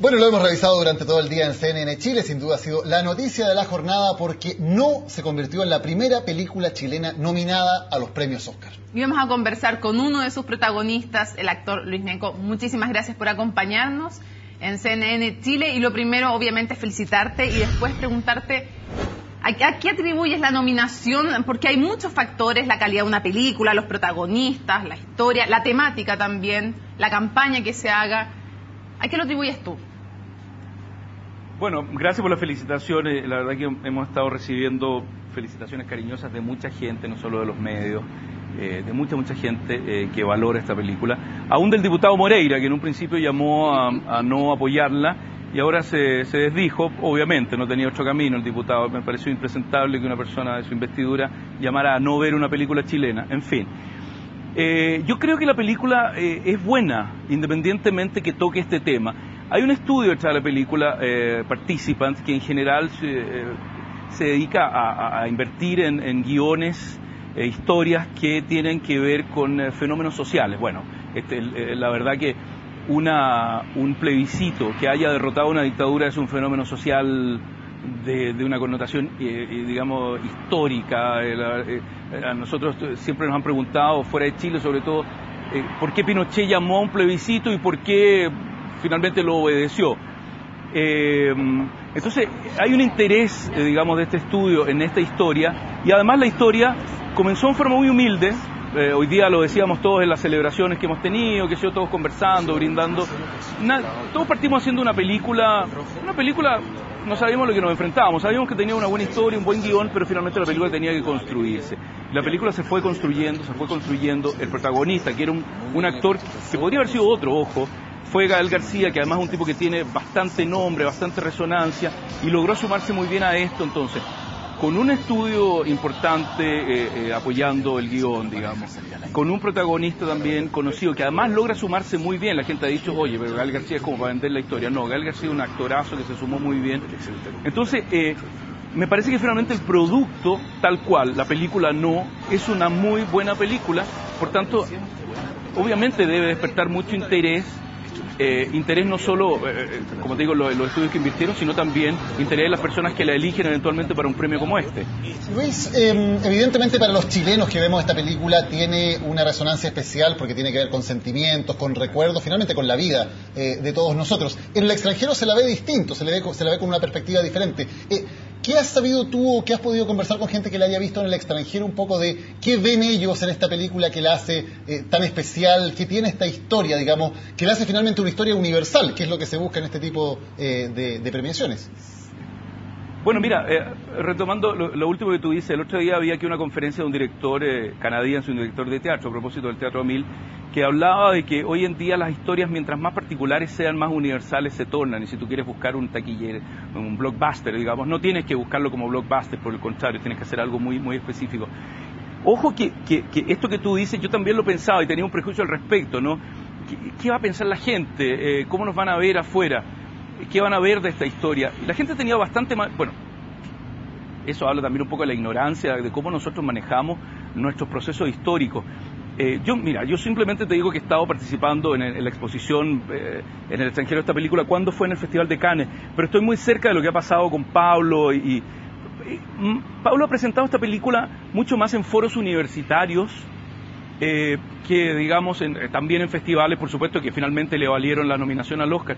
Bueno, lo hemos revisado durante todo el día en CNN Chile, sin duda ha sido la noticia de la jornada porque No se convirtió en la primera película chilena nominada a los premios Oscar. Y vamos a conversar con uno de sus protagonistas, el actor Luis Gnecco. Muchísimas gracias por acompañarnos en CNN Chile. Y lo primero, obviamente, felicitarte y después preguntarte ¿a qué atribuyes la nominación? Porque hay muchos factores, la calidad de una película, los protagonistas, la historia, la temática también, la campaña que se haga. ¿A qué lo atribuyes tú? Bueno, gracias por las felicitaciones. La verdad que hemos estado recibiendo felicitaciones cariñosas de mucha gente, no solo de los medios, de mucha gente que valora esta película. Aún del diputado Moreira, que en un principio llamó a no apoyarla y ahora se desdijo. Obviamente, no tenía otro camino el diputado. Me pareció impresentable que una persona de su investidura llamara a no ver una película chilena. En fin. Yo creo que la película es buena, independientemente que toque este tema. Hay un estudio detrás de la película, Participants, que en general se dedica a invertir en guiones, historias que tienen que ver con fenómenos sociales. Bueno, la verdad que un plebiscito que haya derrotado una dictadura es un fenómeno social de una connotación, digamos, histórica. A nosotros siempre nos han preguntado, fuera de Chile sobre todo, por qué Pinochet llamó a un plebiscito y por qué finalmente lo obedeció. Entonces, hay un interés, digamos, de este estudio en esta historia, y además la historia comenzó en forma muy humilde. Hoy día lo decíamos todos en las celebraciones que hemos tenido, que todos conversando, brindando. Todos partimos haciendo una película, no sabíamos lo que nos enfrentábamos, sabíamos que tenía una buena historia, un buen guión, pero finalmente la película tenía que construirse. La película se fue construyendo, el protagonista, que era un actor que podría haber sido otro, ojo, fue Gael García, que además es un tipo que tiene bastante nombre, bastante resonancia, y logró sumarse muy bien a esto. Entonces, con un estudio importante apoyando el guión, digamos, con un protagonista también conocido, que además logra sumarse muy bien. La gente ha dicho, oye, pero Gael García es como para vender la historia. No, Gael García es un actorazo que se sumó muy bien. Entonces, me parece que finalmente el producto, tal cual, la película No, es una muy buena película. Por tanto, obviamente debe despertar mucho interés. Interés no solo, como te digo, los estudios que invirtieron, sino también interés de las personas que la eligen eventualmente para un premio como este. Luis, evidentemente para los chilenos que vemos esta película tiene una resonancia especial porque tiene que ver con sentimientos, con recuerdos, finalmente con la vida de todos nosotros. En el extranjero se la ve distinto, se la ve con una perspectiva diferente. ¿Qué has sabido tú o qué has podido conversar con gente que la haya visto en el extranjero un poco de qué ven ellos en esta película que la hace tan especial, que tiene esta historia, digamos, que la hace finalmente una historia universal, que es lo que se busca en este tipo de premiaciones? Bueno, mira, retomando lo último que tú dices, el otro día había aquí una conferencia de un director canadiense, un director de teatro, a propósito del Teatro 1000, que hablaba de que hoy en día las historias, mientras más particulares sean, más universales se tornan. Y si tú quieres buscar un taquillero, un blockbuster, digamos, no tienes que buscarlo como blockbuster, por el contrario, tienes que hacer algo muy, muy específico. Ojo que esto que tú dices, yo también lo pensaba y tenía un prejuicio al respecto, ¿no? ¿Qué va a pensar la gente? ¿Cómo nos van a ver afuera? ¿Qué van a ver de esta historia? Y la gente tenía bastante más... Bueno, eso habla también un poco de la ignorancia, de cómo nosotros manejamos nuestros procesos históricos. Yo simplemente te digo que he estado participando en la exposición en el extranjero de esta película cuando fue en el Festival de Cannes, pero estoy muy cerca de lo que ha pasado con Pablo y Pablo ha presentado esta película mucho más en foros universitarios que, digamos, también en festivales, por supuesto, que finalmente le valieron la nominación al Oscar.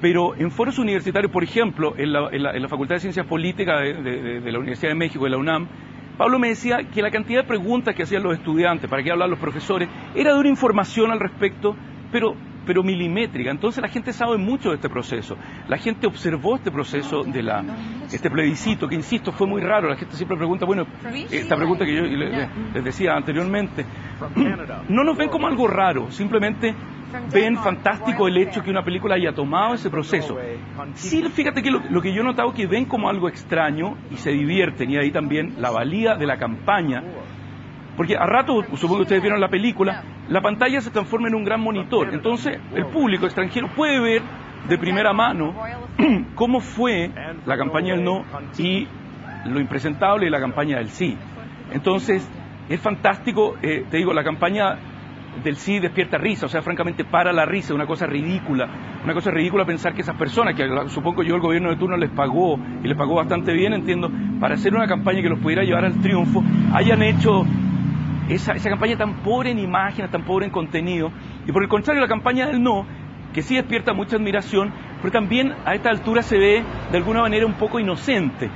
Pero en foros universitarios, por ejemplo, en la Facultad de Ciencias Políticas de la Universidad de México, de la UNAM, Pablo me decía que la cantidad de preguntas que hacían los estudiantes, para qué hablar los profesores, era de una información al respecto, pero milimétrica. Entonces la gente sabe mucho de este proceso. La gente observó este proceso este plebiscito, que insisto, fue muy raro. La gente siempre pregunta, bueno, esta pregunta que yo les decía anteriormente, no nos ven como algo raro, simplemente ven fantástico el hecho que una película haya tomado ese proceso. Sí, fíjate que lo que yo he notado que ven como algo extraño y se divierten, y ahí también la valía de la campaña. Porque a rato, supongo que ustedes vieron la película, la pantalla se transforma en un gran monitor. Entonces, el público extranjero puede ver de primera mano cómo fue la campaña del no y lo impresentable de la campaña del sí. Entonces, es fantástico, te digo, la campaña del sí despierta risa, o sea, francamente para la risa, una cosa ridícula pensar que esas personas, que supongo yo el gobierno de turno les pagó, y les pagó bastante bien, entiendo, para hacer una campaña que los pudiera llevar al triunfo, hayan hecho esa campaña tan pobre en imágenes, tan pobre en contenido, y por el contrario la campaña del no, que sí despierta mucha admiración, pero también a esta altura se ve de alguna manera un poco inocente.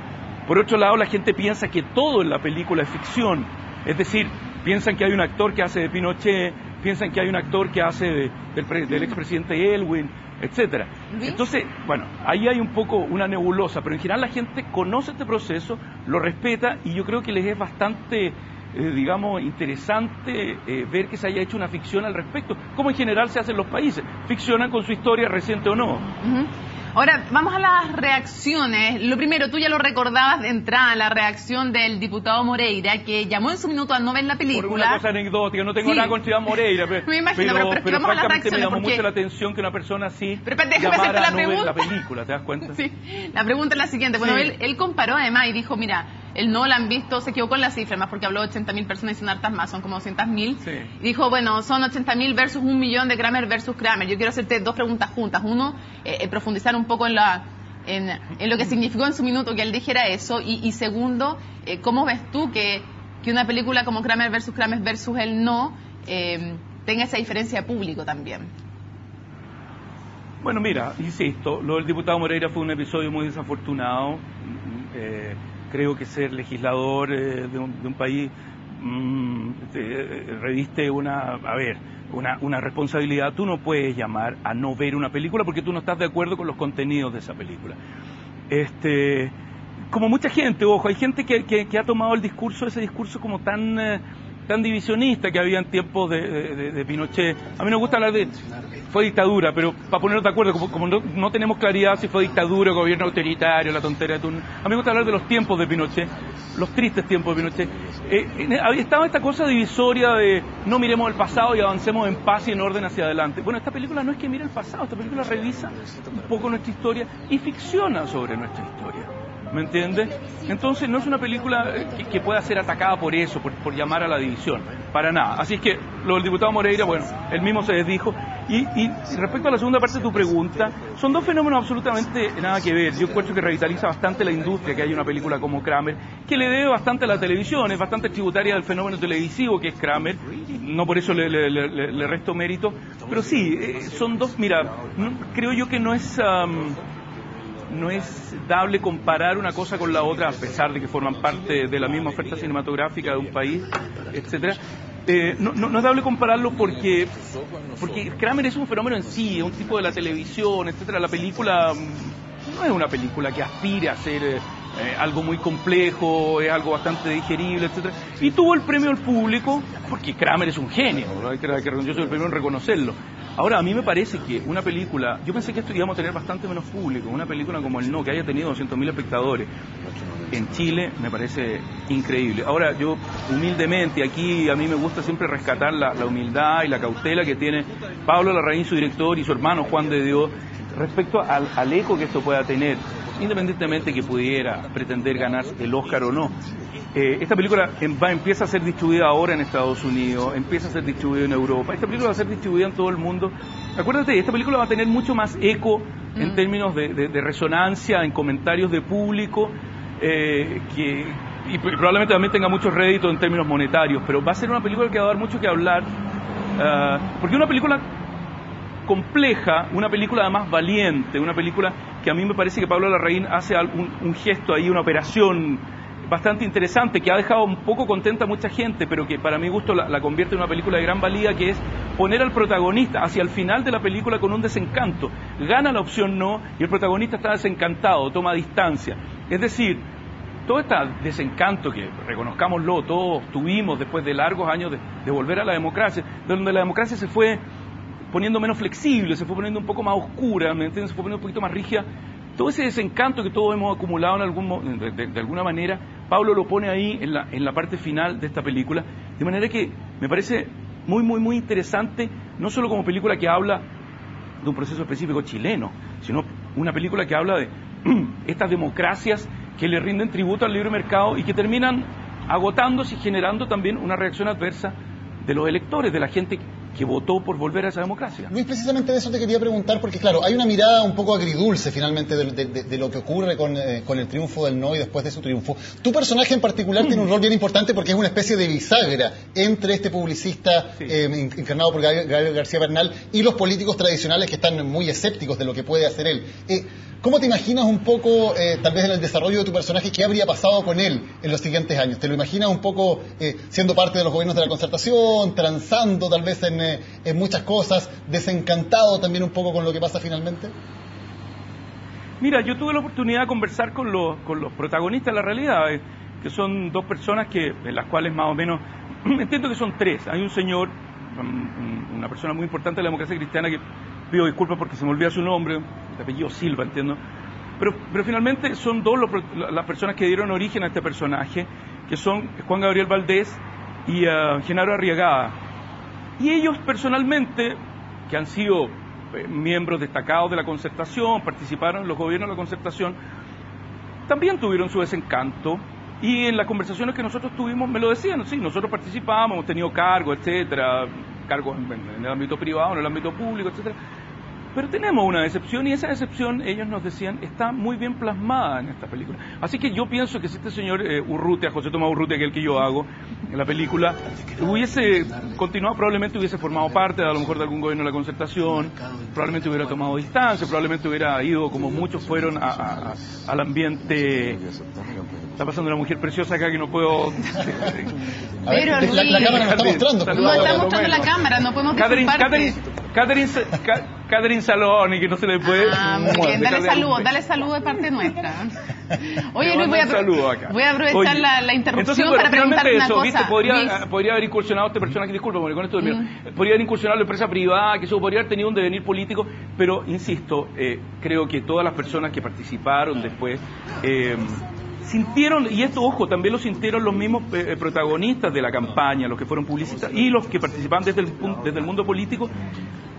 Por otro lado, la gente piensa que todo en la película es ficción, es decir, piensan que hay un actor que hace de Pinochet, piensan que hay un actor que hace del expresidente Elwin, etcétera. Entonces, bueno, ahí hay un poco una nebulosa, pero en general la gente conoce este proceso, lo respeta, y yo creo que les es bastante, digamos, interesante ver que se haya hecho una ficción al respecto, como en general se hace en los países, ficcionan con su historia, reciente o no. Ahora, vamos a las reacciones. Lo primero, tú ya lo recordabas de entrada, la reacción del diputado Moreira, que llamó en su minuto a no ver la película. Por una cosa anecdótica, no tengo nada contra Iván Moreira, me imagino, pero vamos a las reacciones. Me llamó mucho la atención que una persona así llamara a no ver la película, ¿te das cuenta? Sí, la pregunta es la siguiente. Bueno, él comparó además y dijo, mira, el no la han visto, se equivocó en la cifra, más porque habló de 80.000 personas y son hartas más, son como 200.000. Sí. Y dijo, bueno, son 80.000 versus 1 millón de Kramer versus Kramer. Yo quiero hacerte dos preguntas juntas. Uno, profundizar un poco en lo que significó en su minuto que él dijera eso. Y segundo, ¿cómo ves tú que una película como Kramer versus el no tenga esa diferencia de público también? Bueno, mira, insisto, lo del diputado Moreira fue un episodio muy desafortunado. Creo que ser legislador de un país reviste una responsabilidad. Tú no puedes llamar a no ver una película porque tú no estás de acuerdo con los contenidos de esa película. Como mucha gente, ojo, hay gente que ha tomado ese discurso como tan divisionista que había en tiempos de Pinochet. A mí no me gusta hablar fue dictadura, pero para ponernos de acuerdo, como no tenemos claridad si fue dictadura, gobierno autoritario, la tontería de turno. A mí me gusta hablar de los tiempos de Pinochet, los tristes tiempos de Pinochet. Estaba esta cosa divisoria de no miremos el pasado y avancemos en paz y en orden hacia adelante. Bueno, esta película no es que mire el pasado, esta película revisa un poco nuestra historia y ficciona sobre nuestra historia. ¿Me entiendes? Entonces no es una película que pueda ser atacada por eso, por llamar a la división, para nada. Así es que lo del diputado Moreira, bueno, él mismo se desdijo. Y respecto a la segunda parte de tu pregunta, son dos fenómenos absolutamente nada que ver. Yo encuentro que revitaliza bastante la industria que haya una película como Kramer, que le debe bastante a la televisión, es bastante tributaria del fenómeno televisivo que es Kramer, no por eso le resto mérito, pero sí, son dos, mira, creo yo que no es dable comparar una cosa con la otra, a pesar de que forman parte de la misma oferta cinematográfica de un país, etcétera. No es dable compararlo porque Kramer es un fenómeno en sí, es un tipo de la televisión, etcétera. La película no es una película que aspire a ser algo muy complejo, es algo bastante digerible, etcétera. Y tuvo el premio al público porque Kramer es un genio, ¿no? Yo soy el primero en reconocerlo. Ahora, a mí me parece que una película, yo pensé que esto íbamos a tener bastante menos público, una película como El No, que haya tenido 200.000 espectadores en Chile, me parece increíble. Ahora, yo humildemente, aquí a mí me gusta siempre rescatar la humildad y la cautela que tiene Pablo Larraín, su director, y su hermano Juan de Dios, respecto al eco que esto pueda tener, independientemente que pudiera pretender ganar el Oscar o no. Esta película empieza a ser distribuida ahora en Estados Unidos, empieza a ser distribuida en Europa, esta película va a ser distribuida en todo el mundo. Acuérdate, esta película va a tener mucho más eco en términos de resonancia, en comentarios de público, y probablemente también tenga muchos réditos en términos monetarios, pero va a ser una película que va a dar mucho que hablar, porque una película compleja, una película además valiente, una película que a mí me parece que Pablo Larraín hace un gesto ahí, una operación bastante interesante, que ha dejado un poco contenta a mucha gente, pero que para mi gusto la convierte en una película de gran valía, que es poner al protagonista hacia el final de la película con un desencanto. Gana la opción no, y el protagonista está desencantado, toma distancia. Es decir, todo este desencanto que, reconozcámoslo, todos tuvimos después de largos años de volver a la democracia, donde la democracia se fue poniendo menos flexible, se fue poniendo un poco más oscura, ¿me entiendes? Se fue poniendo un poquito más rígida. Todo ese desencanto que todos hemos acumulado de alguna manera, Pablo lo pone ahí en la parte final de esta película, de manera que me parece muy, muy, muy interesante, no solo como película que habla de un proceso específico chileno, sino una película que habla de estas democracias que le rinden tributo al libre mercado y que terminan agotándose y generando también una reacción adversa de los electores, de la gente que votó por volver a esa democracia. Luis, precisamente de eso te quería preguntar, porque claro, hay una mirada un poco agridulce finalmente de lo que ocurre con el triunfo del no y después de su triunfo. Tu personaje en particular tiene un rol bien importante porque es una especie de bisagra entre este publicista encarnado por Gabriel García Bernal y los políticos tradicionales que están muy escépticos de lo que puede hacer él. ¿Cómo te imaginas un poco, tal vez en el desarrollo de tu personaje, qué habría pasado con él en los siguientes años? ¿Te lo imaginas un poco siendo parte de los gobiernos de la Concertación, transando tal vez en muchas cosas, desencantado también un poco con lo que pasa finalmente? Mira, yo tuve la oportunidad de conversar con los protagonistas de la realidad, que son dos personas en las cuales más o menos, entiendo que son tres. Hay un señor, una persona muy importante de la democracia cristiana, que pido disculpas porque se me olvida su nombre, de apellido Silva, entiendo. Pero finalmente son dos las personas que dieron origen a este personaje, que son Juan Gabriel Valdés y Genaro Arriagada. Y ellos personalmente, que han sido miembros destacados de la Concertación, participaron en los gobiernos de la Concertación, también tuvieron su desencanto. Y en las conversaciones que nosotros tuvimos me lo decían, sí, nosotros participamos, hemos tenido cargos, etcétera, cargos en el ámbito privado, en el ámbito público, etcétera. Pero tenemos una decepción, y esa decepción, ellos nos decían, está muy bien plasmada en esta película. Así que yo pienso que si este señor Urrutia, José Tomás Urrutia, que es el que yo hago en la película, hubiese continuado, probablemente hubiese formado parte a lo mejor de algún gobierno de la Concertación, probablemente hubiera tomado distancia, probablemente hubiera ido, como muchos fueron, al ambiente. Está pasando una mujer preciosa acá que no puedo... Pero Luis, la cámara no está mostrando. No está mostrando la cámara, no podemos disculparte. Catherine Saloni, que no se le puede... Bien, dale saludo de parte nuestra. Oye, Luis, voy a aprovechar la interrupción para preguntarte una cosa. ¿Viste? Podría haber incursionado este personaje, disculpa, porque con esto podría haber incursionado la empresa privada, que eso podría haber tenido un devenir político, pero insisto, creo que todas las personas que participaron después sintieron, y esto, ojo, también lo sintieron los mismos protagonistas de la campaña, los que fueron publicistas y los que participaban desde el mundo político,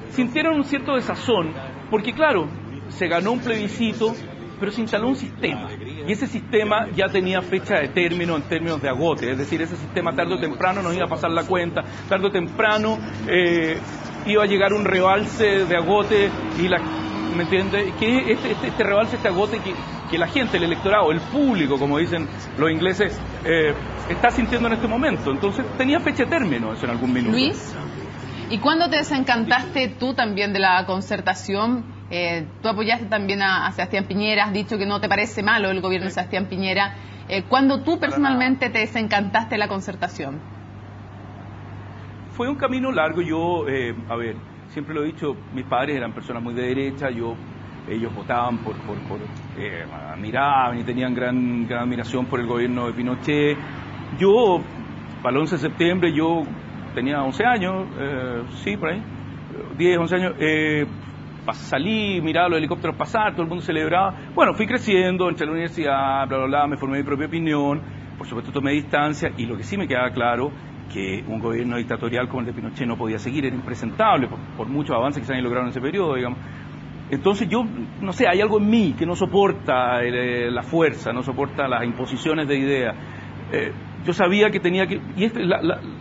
sintieron un cierto desazón, porque claro, se ganó un plebiscito, pero se instaló un sistema, y ese sistema ya tenía fecha de término en términos de agote, es decir, ese sistema tarde o temprano nos iba a pasar la cuenta, tarde o temprano iba a llegar un rebalse de agote, y ¿me entiendes? Que este rebalse, este agote que la gente, el electorado, el público, como dicen los ingleses, está sintiendo en este momento. Entonces tenía fecha de término eso en algún minuto. Luis, ¿y cuándo te desencantaste tú también de la Concertación? Tú apoyaste también a Sebastián Piñera, has dicho que no te parece malo el gobierno de Sebastián Piñera. ¿Cuándo tú personalmente te desencantaste de la Concertación? Fue un camino largo. Yo, siempre lo he dicho, mis padres eran personas muy de derecha, ellos votaban admiraban y tenían gran admiración por el gobierno de Pinochet. Yo, para el 11 de septiembre, yo tenía 11 años, por ahí, 10, 11 años, salí, miraba los helicópteros pasar, todo el mundo celebraba. Bueno, fui creciendo, entré a la universidad, bla, bla, bla, me formé mi propia opinión, por supuesto tomé distancia, y lo que sí me quedaba claro, que un gobierno dictatorial como el de Pinochet no podía seguir, era impresentable por muchos avances que se han logrado en ese periodo, digamos. Entonces yo, no sé, hay algo en mí que no soporta la fuerza, no soporta las imposiciones de ideas. Yo sabía que tenía que, y esta es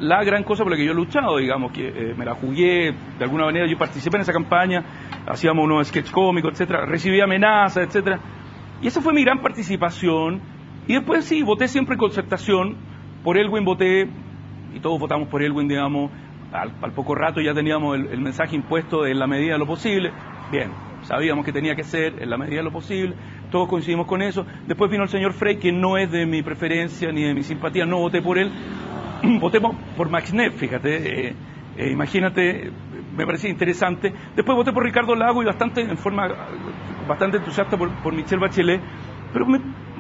la gran cosa por la que yo he luchado, digamos, que me la jugué, de alguna manera yo participé en esa campaña, hacíamos unos sketch cómicos, etcétera, recibí amenazas, etcétera, y esa fue mi gran participación. Y después sí, voté siempre en Concertación, por Elwin voté, y todos votamos por Elwin, digamos, al poco rato ya teníamos el mensaje impuesto en la medida de lo posible. Bien, sabíamos que tenía que ser en la medida de lo posible, todos coincidimos con eso. Después vino el señor Frey, que no es de mi preferencia ni de mi simpatía, no voté por él, voté por Max Neff, fíjate, imagínate, me parecía interesante. Después voté por Ricardo Lago y en forma bastante entusiasta por Michelle Bachelet, pero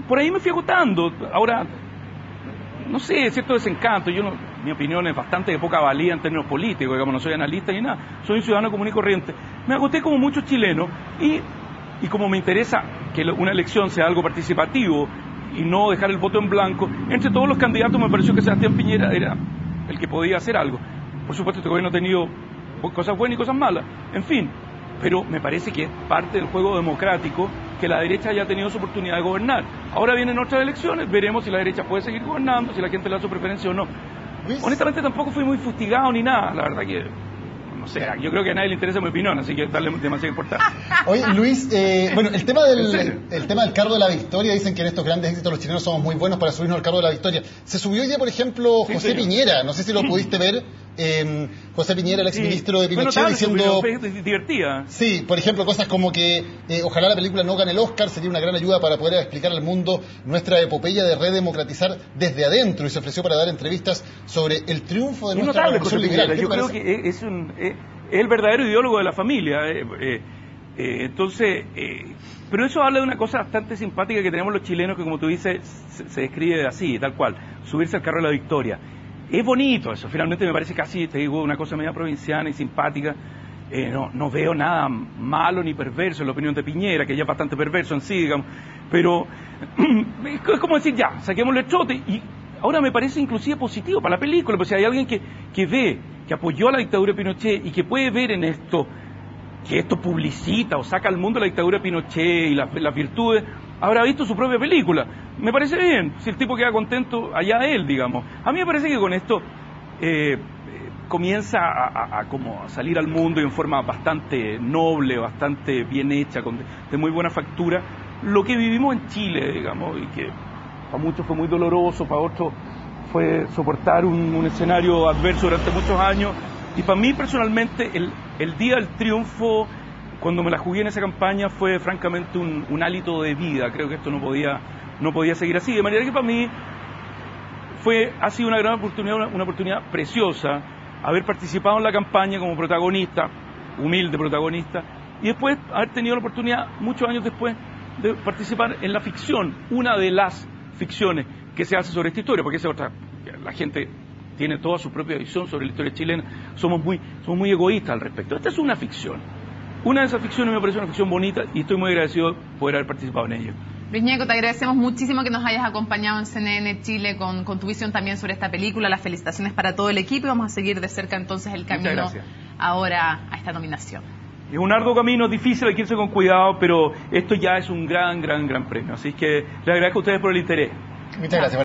por ahí me fui agotando. Ahora, no sé, cierto desencanto. Mi opinión es bastante de poca valía en términos políticos, digamos, no soy analista ni nada, soy un ciudadano común y corriente. Me agoté como muchos chilenos, y como me interesa que una elección sea algo participativo y no dejar el voto en blanco, entre todos los candidatos me pareció que Sebastián Piñera era el que podía hacer algo. Por supuesto, este gobierno ha tenido cosas buenas y cosas malas, en fin, pero me parece que es parte del juego democrático que la derecha haya tenido su oportunidad de gobernar. Ahora vienen otras elecciones, veremos si la derecha puede seguir gobernando, si la gente le da su preferencia o no. Honestamente tampoco fui muy fustigado ni nada, la verdad que no sé, yo creo que a nadie le interesa mi opinión, así que darle demasiada importancia. Oye, Luis, bueno, el tema del carro de la victoria, dicen que en estos grandes éxitos los chilenos somos muy buenos para subirnos al carro de la victoria. Se subió hoy día, por ejemplo, José Piñera, no sé si lo pudiste ver, José Piñera, el exministro de Pinochet, diciendo... divertida. Sí, por ejemplo, cosas como que ojalá la película no gane el Oscar, sería una gran ayuda para poder explicar al mundo nuestra epopeya de redemocratizar desde adentro, y se ofreció para dar entrevistas sobre el triunfo de nuestra revolución liberal. Yo creo que es el verdadero ideólogo de la familia. Entonces, pero eso habla de una cosa bastante simpática que tenemos los chilenos, que como tú dices, se describe así, tal cual, subirse al carro de la victoria. Es bonito eso, finalmente me parece casi, te digo, una cosa media provinciana y simpática. No veo nada malo ni perverso en la opinión de Piñera, que ya es bastante perverso en sí, digamos, pero es como decir, ya, saquémosle el trote, y ahora me parece inclusive positivo para la película, porque si hay alguien que ve, que apoyó a la dictadura de Pinochet y que puede ver en esto, que esto publicita o saca al mundo la dictadura de Pinochet y las virtudes, habrá visto su propia película. Me parece bien, si el tipo queda contento, allá él, digamos. A mí me parece que con esto comienza a como a salir al mundo y en forma bastante noble, bastante bien hecha, de muy buena factura, lo que vivimos en Chile, digamos, y que para muchos fue muy doloroso, para otros fue soportar un escenario adverso durante muchos años, y para mí personalmente el día del triunfo, cuando me la jugué en esa campaña, fue francamente un hálito de vida. Creo que esto no podía seguir así, de manera que para mí ha sido una gran oportunidad, una oportunidad preciosa, haber participado en la campaña como protagonista, humilde protagonista, y después haber tenido la oportunidad, muchos años después, de participar en la ficción, una de las ficciones que se hace sobre esta historia, porque esa otra, la gente tiene toda su propia visión sobre la historia chilena, somos muy egoístas al respecto. Esta es una ficción. Una de esas ficciones me parece una ficción bonita y estoy muy agradecido de poder haber participado en ella. Luis Ñeco, te agradecemos muchísimo que nos hayas acompañado en CNN Chile con tu visión también sobre esta película. Las felicitaciones para todo el equipo y vamos a seguir de cerca entonces el camino ahora a esta nominación. Es un arduo camino, difícil, hay que irse con cuidado, pero esto ya es un gran premio. Así que les agradezco a ustedes por el interés. Muchas gracias.